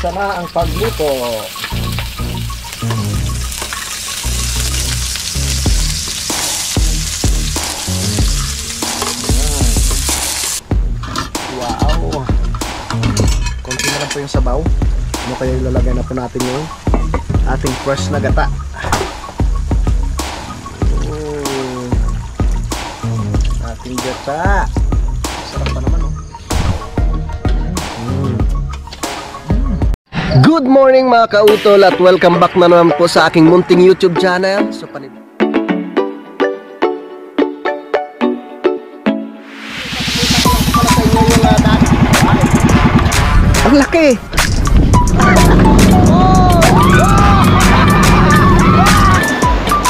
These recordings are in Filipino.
Umpisa na ang pagluto. Wow. Konti na lang po yung sabaw. Ano kaya ilalagay na po natin yung ating fresh na gata. Ating gata. Sarap pa naman, oh. Good morning mga kautol at welcome back na naman po sa aking munting YouTube channel. So ang laki.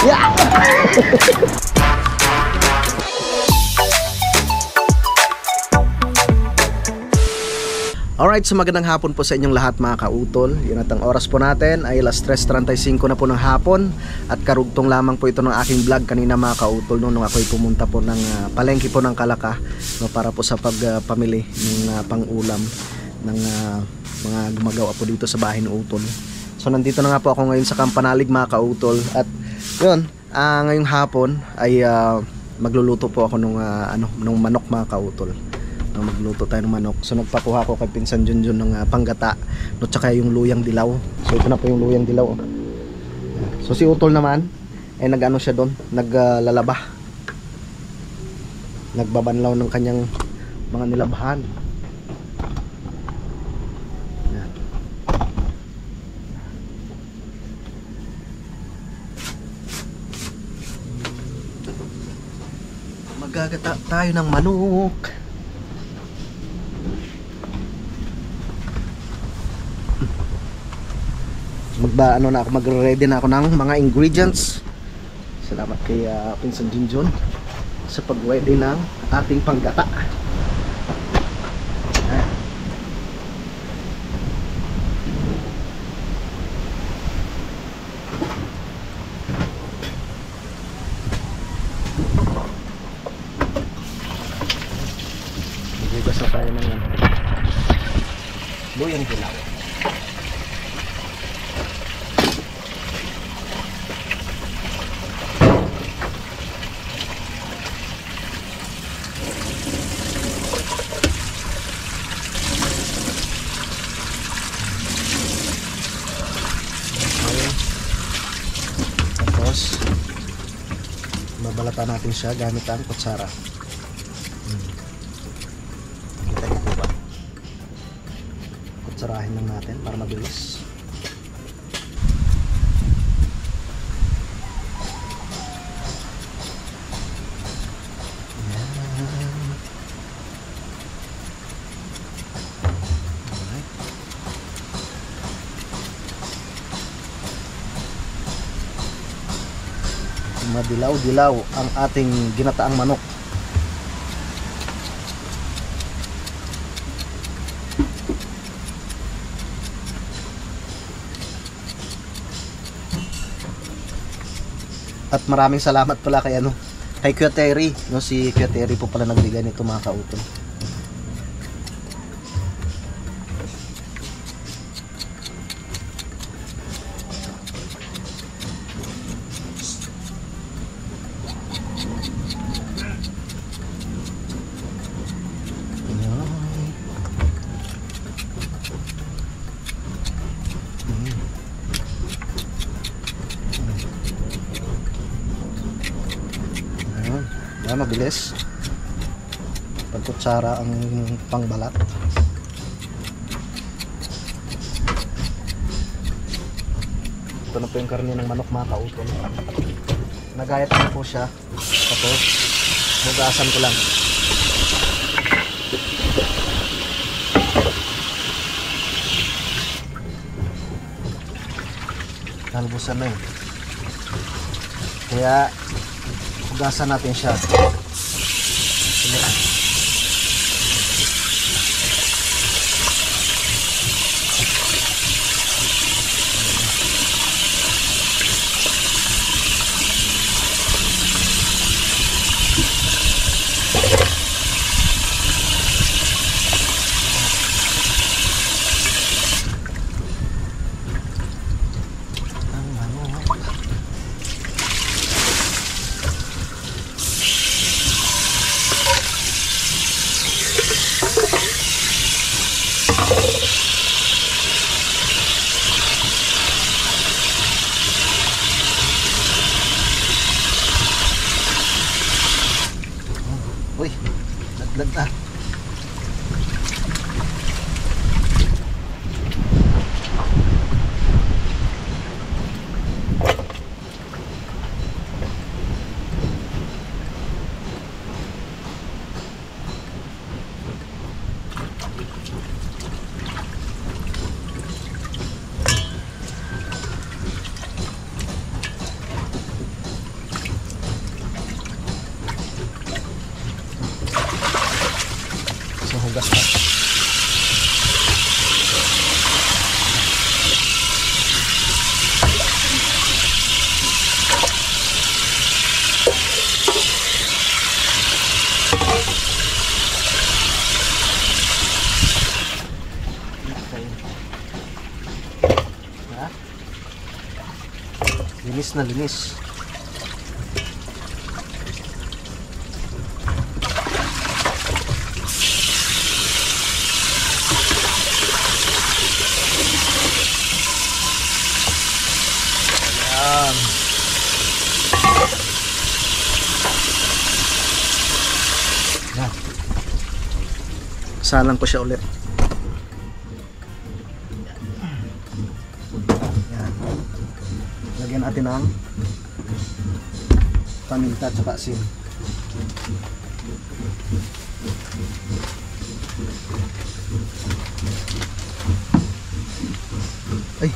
Yeah. Alright, so magandang hapon po sa inyong lahat mga kautol. Yun at ang oras po natin ay alas 3:35 na po ng hapon. At karugtong lamang po ito ng aking vlog kanina mga kautol nung ako'y pumunta po ng palengke po ng Kalaka, no, para po sa pagpamili ng pang-ulam ng mga gumagawa po dito sa bahay ng utol. So nandito na nga po ako ngayon sa Kampanalig mga kautol. At yun, ngayong hapon ay magluluto po ako nung manok mga kautol. Magluto tayo ng manok. So nagpakuha ko kay Pinsan Junjun ng panggata, no, tsaka yung luyang dilaw. So ito na po yung luyang dilaw. So si utol naman ay nag-ano siya doon, naglalaba. Nagbabanlaw ng kanyang mga nilabahan. Yan. Magagata tayo ng manok. Magre-ready na ako ng mga ingredients. Salamat kay Pinsan Junjun sa pag-ready ng ating panggata. Maghugas na tayo ng luyang dilaw. Babalatan natin siya gamit ang kutsara. Kita niyo po ba? Kutsarahin lang natin para mabilis. Madilaw-dilaw ang ating ginataang manok. At maraming salamat pala kay Kuya Terry, no, si Kuya Terry po pala nagbigay nito mga kautol. Mabilis pagkutsara ang pangbalat. Ito na po yung karne ng manok mga kautol. Nagayat na po siya, tapos hugasan ko lang. Nalbusan na yun, kaya hugasan natin siya. mahugas pa. Linis na linis. Ayan. Ayan. Salang ko siya ulit. Lagyan natin ng paminta at saka asin. Ay!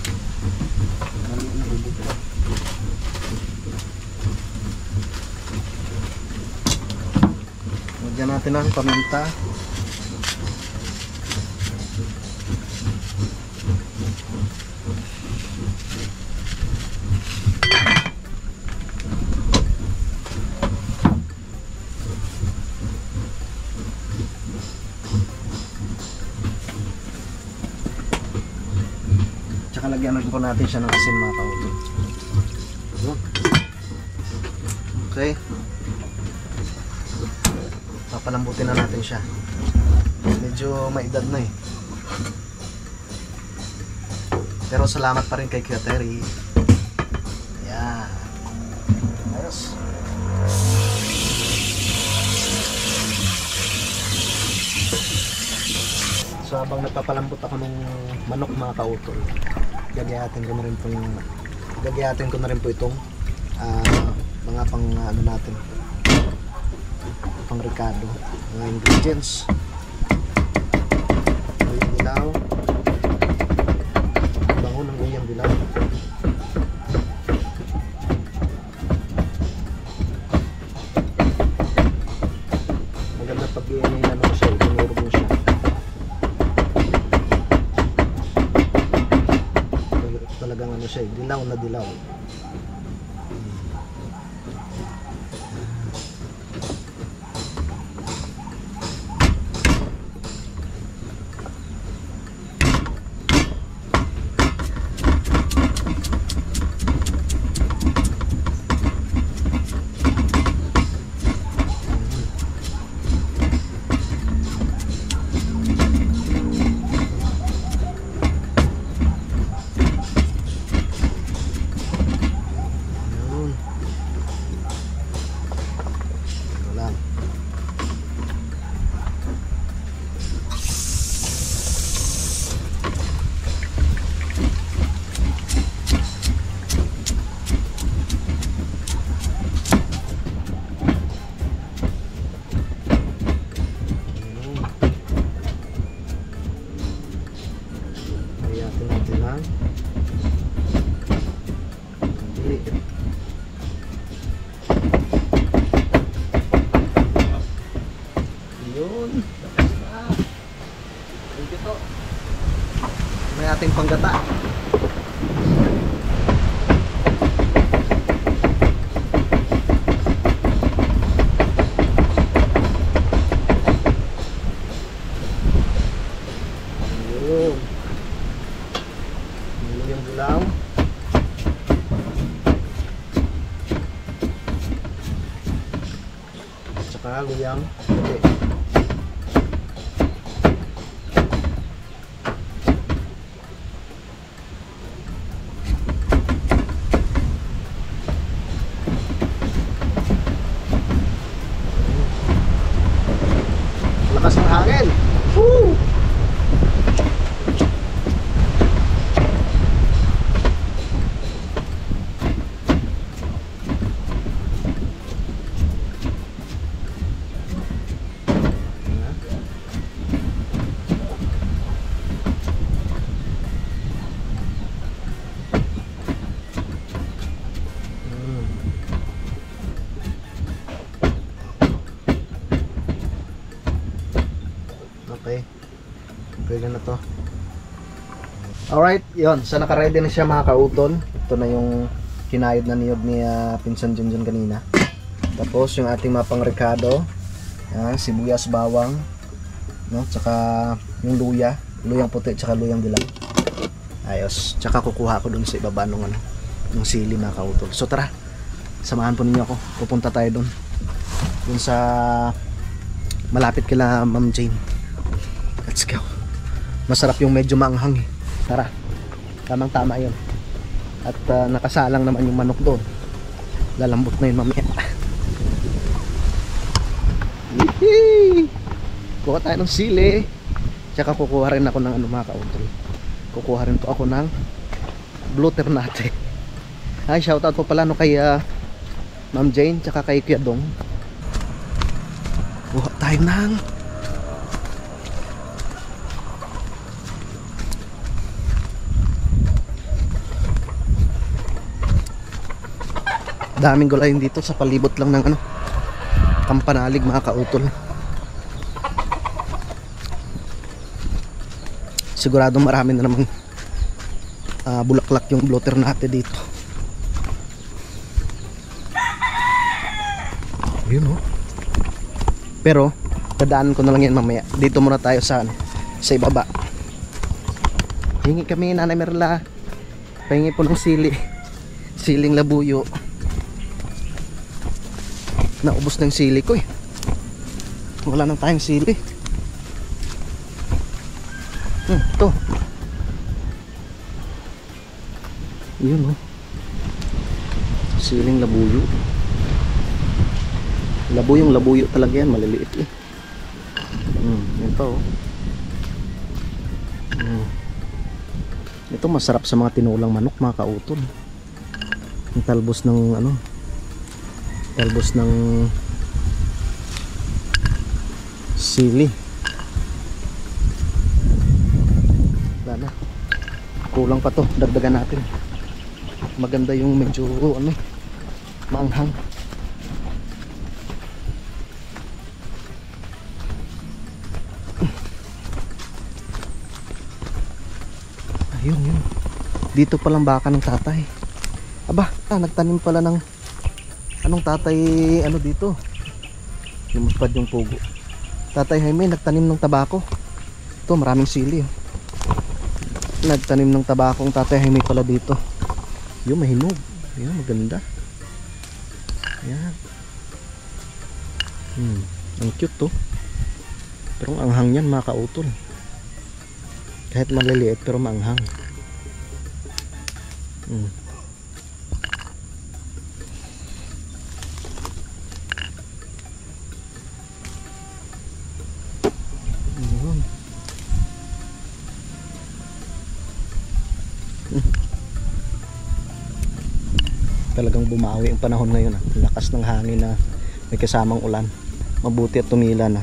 Lagyan natin ng paminta. Tsaka lagyan po natin siya ng asin mga kautol. Okay. Papalambutin na natin siya. Medyo maedad na eh. Pero salamat pa rin kay Kuya Terry. Ayan. Ayos. So habang nagpapalambot ako ng manok mga kautol, gagayatin ko na rin po itong mga pang ano natin, pang ricado, mga ingredients. Uyang dilaw, bango ng uyang dilaw. Maganda pag inano siya, tinurog mo siya. Talagang ano siya, dilaw na dilaw. May ating panggata. Yung dilaw. Tsaka luyang puti. Lakas ng hangin. Woo! Okay. Pwede na to. Alright, yun. So naka-ready na siya mga kautol. Ito na yung kinayod na niyog ni Pinsan Junjun kanina. Tapos yung ating mapang rekado. Sibuyas, bawang, no? Tsaka yung luya. Luyang puti, tsaka luyang dilaw. Ayos. Tsaka kukuha ko dun sa ibaba nung sili mga kautol. So tara, samahan po ninyo ako. Pupunta tayo dun. Dun sa malapit kila Ma'am Jane. Let's go. Masarap yung medyo maanghang eh. Tara, tamang tama yun. At nakasalang naman yung manok doon. Lalambot na yun mamaya. Kuha tayo ng sili. Tsaka kukuha rin ako ng mga kautol. Kukuha rin po ako ng blue ternate. Ay, shoutout po pala kay Ma'am Jane tsaka kay Kuya Dong. Kuha tayo ng daming gulayin dito sa palibot lang ng Kampanalig mga kautol. Siguradong marami na namang bulaklak yung blue ternate dito. Yun oh. Pero dadaanan ko na lang yan mamaya. Dito muna tayo sa ibaba. Hingi kami Nanay Merla. Pahingi po ng siling labuyo. Naubos na yung sili ko eh. Wala nang tayong sili. Ito. Yun oh. Siling labuyo. Labuyong labuyo talaga yan. Maliliit eh. Yan pa oh. Ito masarap sa mga tinulang manok mga kautol. Yung talbos ng talbos ng sili. Wala na. Kulang pa to. Dagdagan natin. Maganda yung medyo maanghang. Ayun yun. Dito palang baka ng tatay. Aba, nagtanim pala ng anong tatay dito. Lumipad yung pugo. Tatay Jaime nagtanim ng tabako. Ito maraming sili oh. Nagtanim ng tabako ang tatay Jaime pala dito. Yung mahinog. Ayan, maganda. Ayan. Ang cute to. Pero ang anghang yan mga kautol. Kahit maliliit pero maanghang. Talagang bumawi ang panahon ngayon lakas ng hangin na may kasamang ulan. Mabuti at tumila na.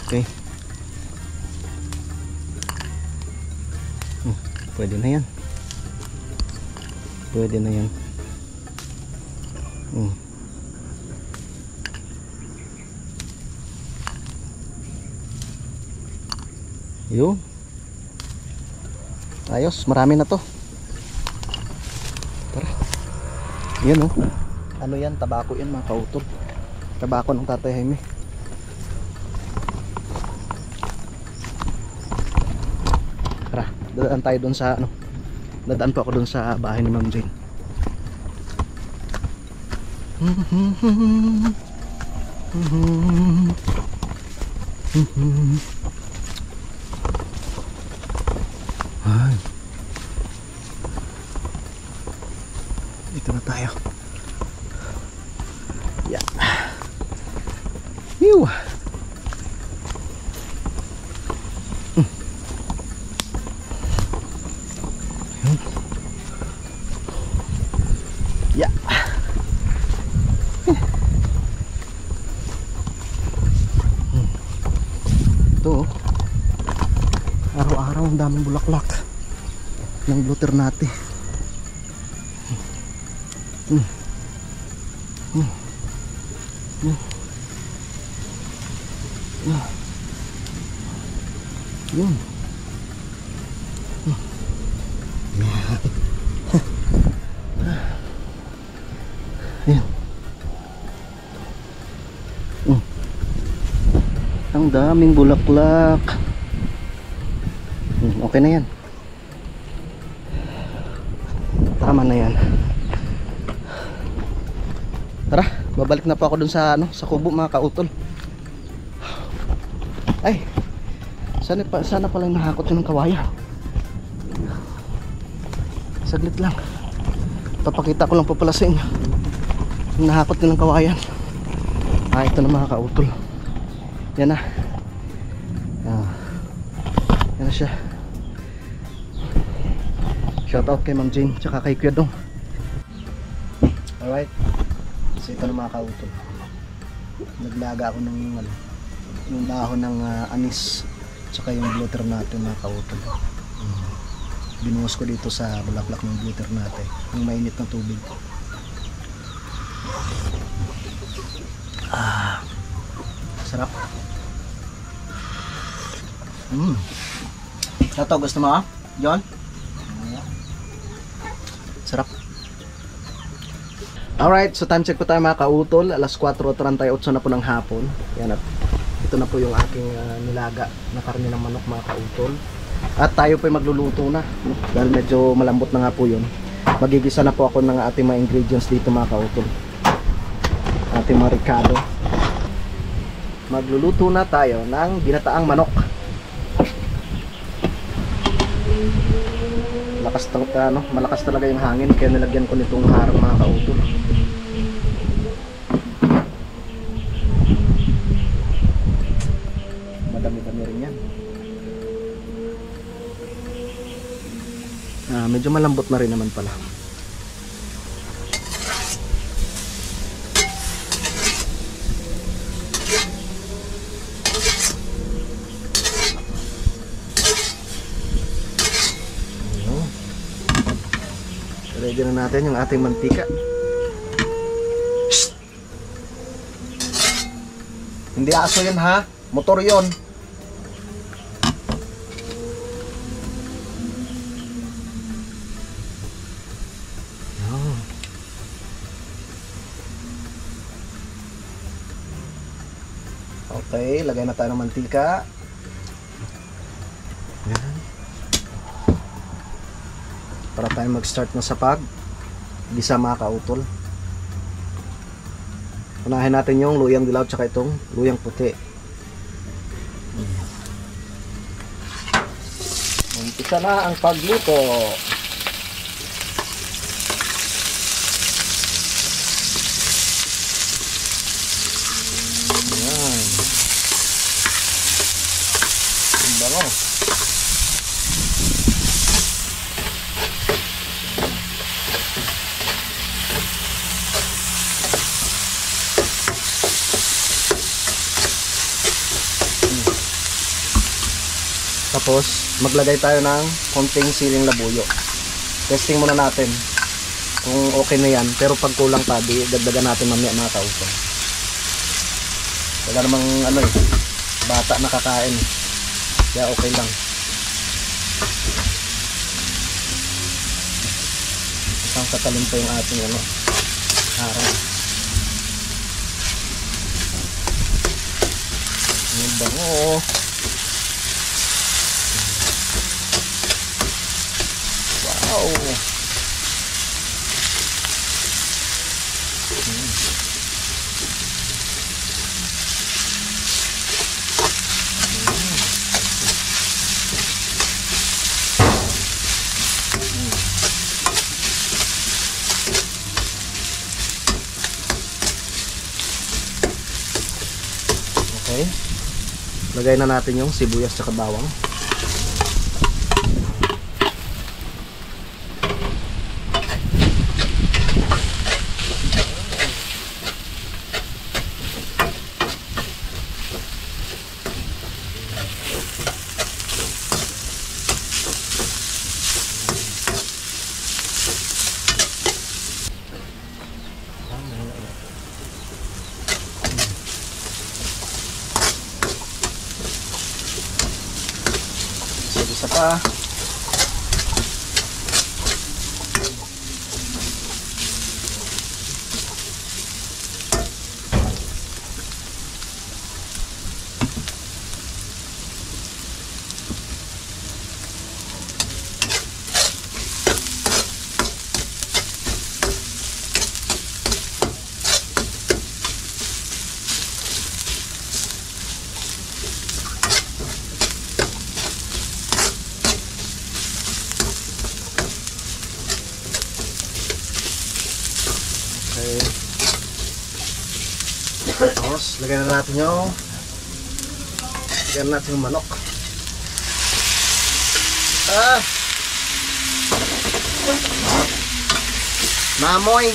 Okay. Pwede na yan. Pwede na yan. Yun. Ayos, marami na to. Tara. Yan oh. Ano yan? Tabako yan mga kautol. Tabako ng tatay Jaime. Tara, dadaan tayo dun sa dadaan po ako dun sa bahay ni Ma'am Jane. Ay. Dito na tayo. Yeah. Ew. Yeah. Ito araw-araw ang daming bulaklak ng Blue Ternate. Yun. Ayan. Ang daming bulaklak. Okay na yan. Tama na yan. Tara, babalik na po ako dun sa sa kubo mga kautol. Ay, sana pala nahakot yun ng kawayan. Saglit lang. Papakita ko lang po pala sa inyo. Nahakot yun ng kawayan. Ito na mga kautol. Yan na. Yan na siya. Shout out kay Ma'am Jane tsaka kay Kuya Dong. Alright. So ito na mga kautol. Naglaga ako ng yung dahon ng anis tsaka yung Blue Ternate mga kautol. Binuhos ko dito sa bulaklak ng Blue Ternate ng mainit na tubig. Sarap. Ito gusto mo John? Sarap. Alright, so time check po tayo mga kautol. Alas 4:38 na po ng hapon. Yan at ito na po yung aking nilaga na karne ng manok mga kautol. At tayo po ay magluluto na. Dahil medyo malambot na nga po yun. Magigisa na po ako ng ating mga ingredients dito mga kautol. Ating mga ricado. Magluluto na tayo ng ginataang manok. Malakas talaga yung hangin kaya nilagyan ko nitong harang mga kautol. Madami-dami rin yan. Medyo malambot na rin naman pala. Ready na natin yung ating mantika. Shhh! Hindi aso yan ha, motor yon. Okay, lagay na tayo ng mantika. Yan. Para tayo mag-start na sa gisa mga kautol. Unahin natin yung luyang dilaw tsaka itong luyang puti. Umpisa na ang pagluto. Yan. Ang bango. Tapos maglagay tayo ng konting siling labuyo. Testing muna natin kung okay na yan, pero pag kulang pa di dagdagan natin mamaya mga kautol. Wala namang bata nakakain, kaya okay lang. Isang katalin pa yung ating harang. Yung bango. Wow. Okay. Lagay na natin yung sibuyas at bawang. Isa pa. Tapos, lagyan na natin yung manok. Mamoy.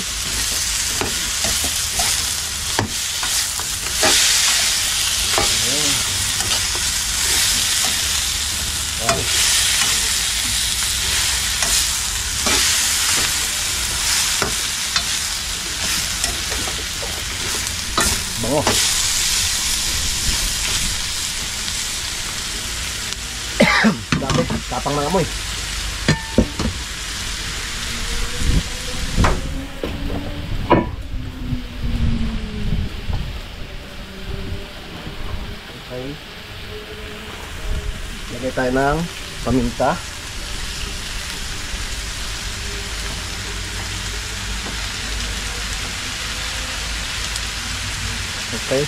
Bango. Dami, tapang ng amoy. Okay. Lagay tayo ng paminta. Okay.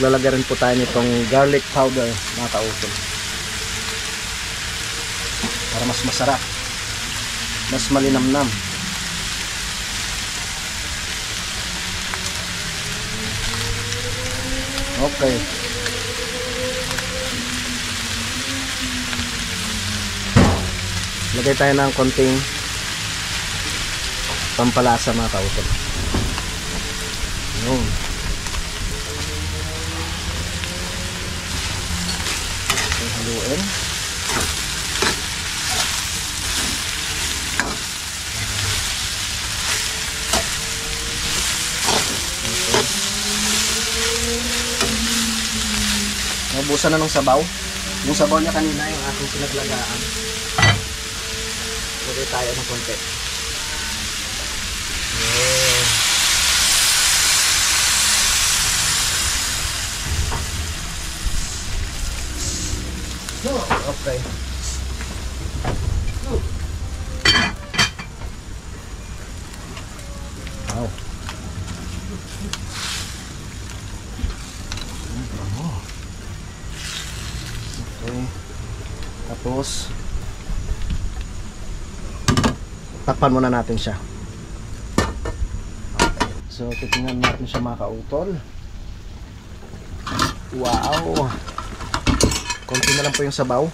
Maglalagay rin po tayo nitong garlic powder, mga kautol. Para mas masarap. Mas malinamnam. Okay. Lagay tayo ng konting pampalasa, mga kautol. Yun. Haluin. Nabusan na ng sabaw. Yung sabaw niya kanina, yung ating pinaglagaan. Lagay tayo ng konti. Okay. Wow. Okay. Tapos takpan muna natin siya. Okay. So titingnan natin siya, mga kautol. Wow. Konti na lang po yung sabaw.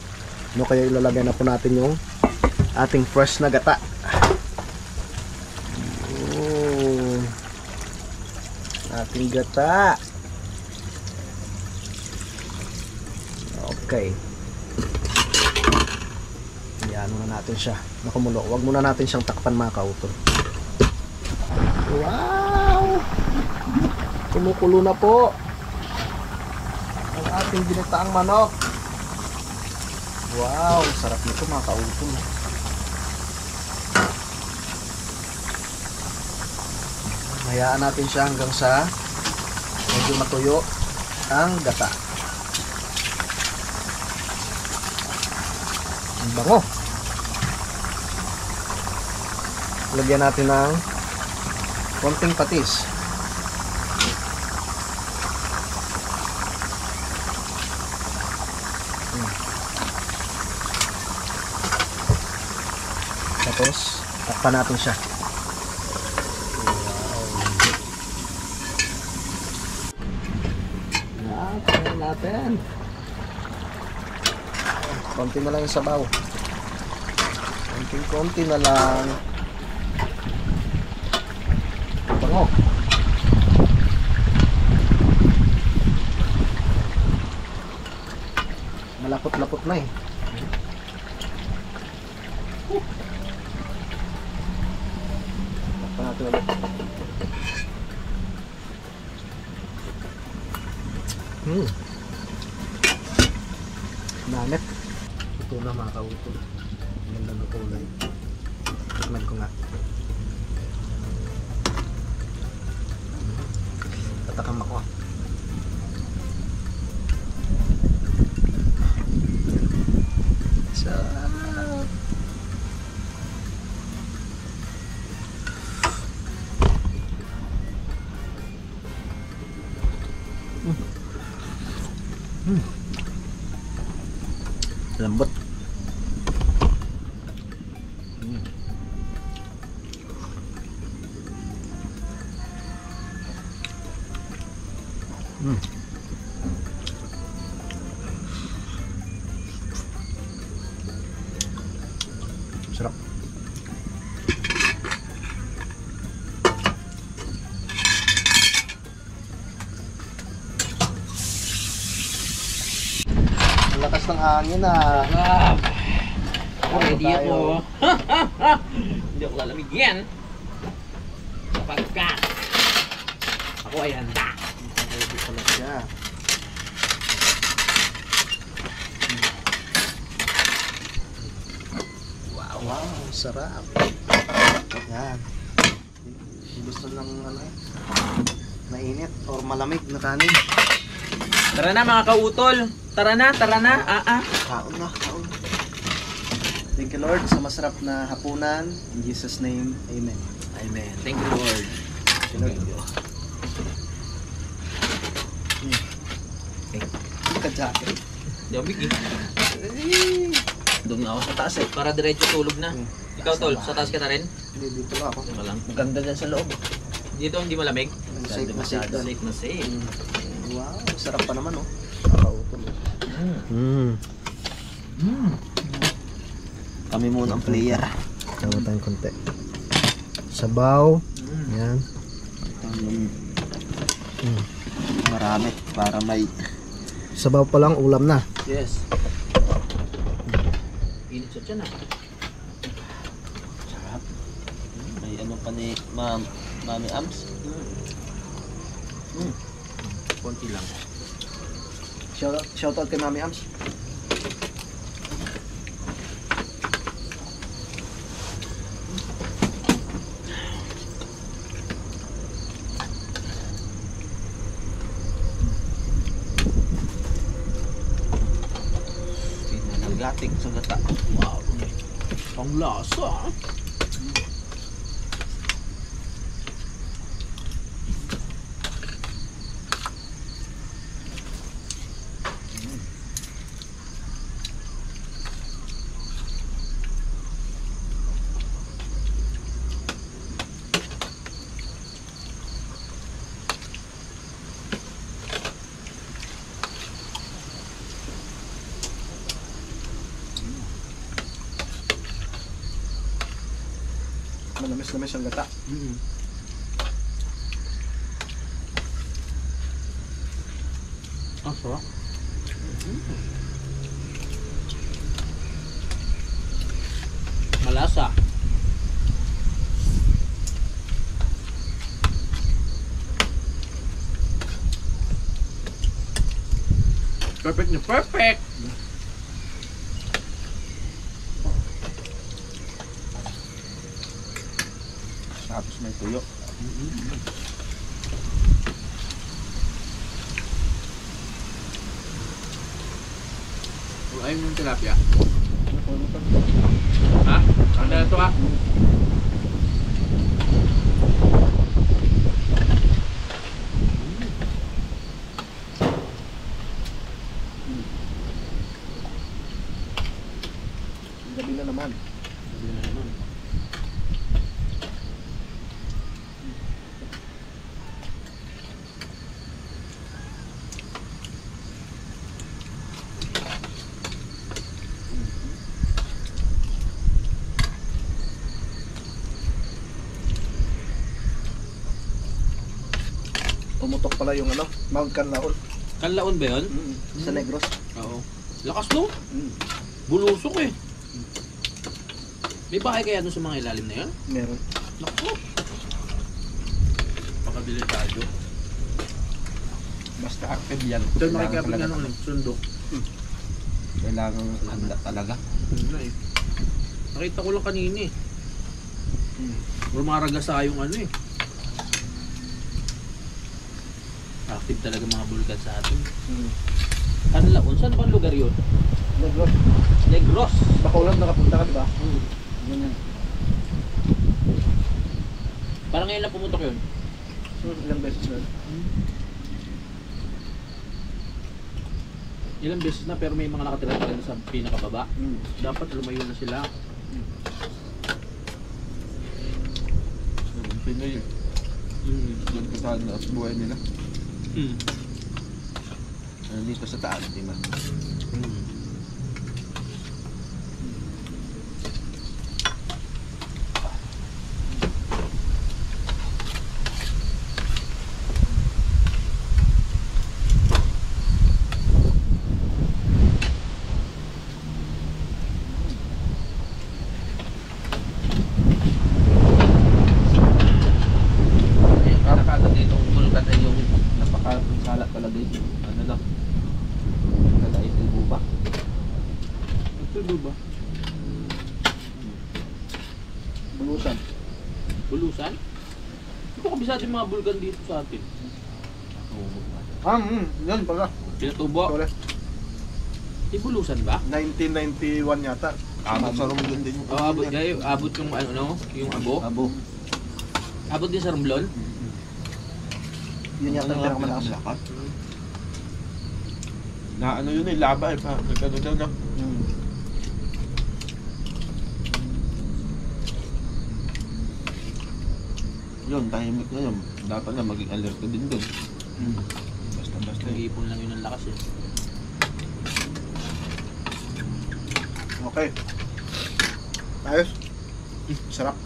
No, kaya ilalagay na po natin yung ating fresh na gata. Ating gata. Okay. Yan muna natin siya. Nakumulo. Huwag muna natin siyang takpan, mga kautol. Wow! Kumukulo na po ang ating ginataang manok. Wow, sarap nito, mga kautol. Hayaan natin siya hanggang sa medyo matuyo ang gata. Ang bango. Lagyan natin ng konting patis. Tapos takpan natin siya. Wow. Takpan natin. Konti na lang yung sabaw. Konti na lang. Bango. Malapot-lapot na eh. Takpan natin ulit. Nanep. Ito na mga kautol. Ganda na kulay. Tignan ko nga. Tatakam ako. Sarap. Lambot. Sarap. Ang lakas ng hangin ah. Ready ako. Hindi ako lalamig yan. Sapagkat ako ay handa. Ready pala siya. Wow, sarap. Yan. Gusto ng ano eh, mainit or malamig na kanin. Tara na mga kautol. Tara na. Kaon na, kaon. Thank you Lord sa masarap na hapunan. In Jesus name, Amen. Amen. Thank you Lord. Thank you. Ka-jacket. Hindi ako big eh. Doon na ako sa taas eh. Para diretso tulog na. Ikaw tol, sa taas ka na rin? Hindi, dito lang ako. Wala lang. Maganda dyan sa loob. Dito hindi malamig? Safe na safe doon. Safe na safe. Wow, sarap pa naman oh. Nakautol. Kami muna ang player. Tawa tayong konti. Sabaw. Yan. Marami para may Sabaw pa lang, ulam na. Yes. Init siya dyan ah. sarap. May ano pa ni Mami Ams. Konti lang. Shoutout kay Mami Ams. Pinanagating sa gata. Wow. Ang lasa. Manamis-namis ang gata. Ang sarap. Malasa. Perfect na perfect. Tapos may tuyo. Ayun yung tilapia. Ha? Ano na ito ha? Gabi na naman. Pumutok pala yung ano, Mount Canlaon. Kanlaon ba yun? Sa Negros. Oo. Lakas no? Bulusok eh. May bahay kaya doon sa mga ilalim na yan? Meron. Naku. Pakadelikado. Basta active yan. Doon makikapit nga nung sundok. Kailangan handa talaga. Wala eh. Nakita ko lang kanina eh. Rumaragasa yung ano eh. Active talaga mga bulkan sa atin. Kanlaon, saan bang lugar yun? Negros. Negros. Bacolod nakapunta ka diba? Ganyan. Parang ngayon lang pumutok yun. Ilang beses na. Ilang beses na pero may mga nakatira pa rin sa pinakababa. Dapat lumayo na sila. Pinoy. Doon ko saan na buhay nila. Dito sa taas, di ba? Nakakata dito ang bulkan ay yung napakasala talaga yung ano lang. Kalait ng buba. Ito ba? Bulusan. Bulusan? Hindi ko kabisado yung mga bulkan dito sa atin. Yan pala. Pinatubo. Sorry. Di bulusan ba? 1991 yata. Abot sa Romblon din yung Abot kayo, abot yung ano, no? Yung abo. abo. Abot din sa Romblon. Yun yata ang pinakamalakas. Lakas. Na ano yun eh, laba eh. Nagkano daw na. Yun, tahimik na yun. Dapat na maging alert ka din doon. Basta-basta eh. Nag-iipon lang yun ng lakas eh. Okay. Ayos. Sarap.